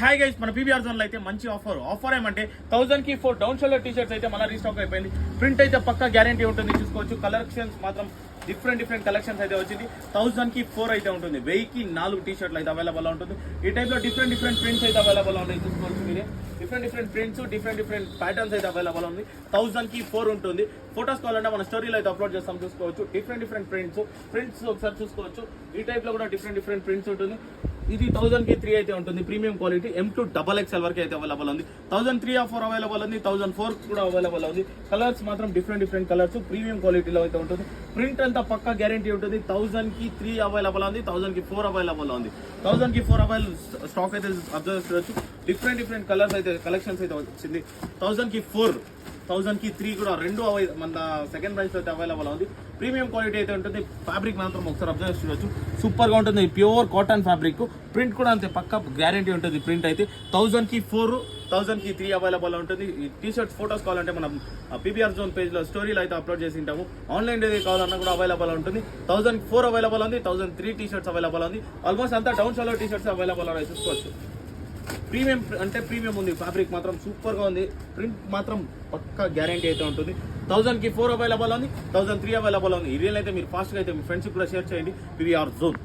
Hi guys, మన PVR zone లో అయితే మంచి ఆఫర్ ఏమంటే 1000 కి 4 డౌన్ షోల్డర్ టీ షర్ట్స్ అయితే మళ్ళీ రీస్టాక్ అయిపోయింది. ప్రింట్ అయితే పక్కా గ్యారంటీ ఉంటుంది, చూసుకోవచ్చు. కలెక్షన్స్ మాత్రం డిఫరెంట్ కలెక్షన్స్ అయితే వచ్చింది. 1000 కి 4 అయితే ఉంటుంది. 1000 కి 4 టీ షర్ట్లు అయితే అవైలబుల్ ఉంటుంది. ఈ టైప్ లో డిఫరెంట్ ప్రింట్స్ అయితే అవైలబుల్ ఉన్నాయి, చూసుకోవచ్చు. మీరే డిఫరెంట్ ప్రింట్స్, డిఫరెంట్ ప్యాటర్న్స్ అయితే అవైలబుల్ ఉంది. 1000 కి 4 ఉంటుంది. ఫోటోస్ కావాలంటే మన స్టోరీలో అయితే అప్లోడ్ చేస్తాం, చూసుకోవచ్చు. డిఫరెంట్ ప్రింట్స్ ఒకసారి చూసుకోవచ్చు. ఈ టైప్ లో కూడా డిఫరెంట్ ప్రింట్స్ ఉంటుంది. ఇది 1000 కి 3 అయితే ఉంటుంది. ప్రీమియం క్వాలిటీ M2 XXL వరకు అయితే అవైలబుల్ ఉంది. 1003 ఆఫర్ అవైలబుల్ ఉంది. 1004 కూడా అవైలబుల్ ఉంది. కలర్స్ మాత్రం డిఫరెంట్ కలర్స్ ప్రీమియం క్వాలిటీలో అయితే ఉంటుంది. ప్రింట్ అంతా పక్కా గ్యారంటీ ఉంటుంది. 1000 కి 3 అవైలబుల్ ఉంది. 1000 కి 4 అవైలబుల్ ఉంది. 1000 కి 4 అవైలబుల్ స్టాక్ అయితే అబ్జర్వ్ చేయొచ్చు. డిఫరెంట్ కలర్స్ అయితే కలెక్షన్స్ అయితే వచ్చింది. 1000 కి 4, 1000 కి 3 కూడా రెండు మన సెకండ్ ప్రైస్ అయితే అవైలబుల్ ఉంది. ప్రీమియం క్వాలిటీ అయితే ఉంటుంది. ఫ్యాబ్రిక్ మాత్రం ఒకసారి అబ్జర్వ్ చేయొచ్చు, సూపర్ గా ఉంటుంది. Pure cotton fabric. ప్రింట్ కూడా అంతే పక్కా గ్యారంటీ ఉంటుంది. ప్రింట్ అయితే 1000 కి 4, 1000 కి 3 అవైలబుల్ ఉంటుంది. ఈ టీ షర్ట్స్ ఫోటోస్ కావాలంటే మనం పీవీఆర్ జోన్ పేజ్ లో స్టోరీలో అయితే అప్లోడ్ చేసి ఉంటాము. ఆన్లైన్ ఏది కావాలన్నా కూడా అవైలబుల్ ఉంటుంది. 1004 అవైలబుల్ ఉంది. 1003 టీ షర్ట్స్ అవైలబుల్ ఉంది. ఆల్మోస్ట్ అంతా down shoulder T shirts available ఉన్నాయి, చూసుకోవచ్చు. ప్రీమియం అంటే ప్రీమియం ఉంది. ఫ్యాబ్రిక్ మాత్రం సూపర్ గా ఉంది. ప్రింట్ మాత్రం పక్కా గ్యారంటీ అయితే ఉంటుంది. 1000 కి 4 అవైలబుల్ ఉంది. 1003 అవైలబుల్ ఉంది. ఈ రీల్ అయితే మీరు ఫాస్ట్ గా అయితే మీ ఫ్రెండ్స్ కూడా షేర్ చేయండి. PVR zone.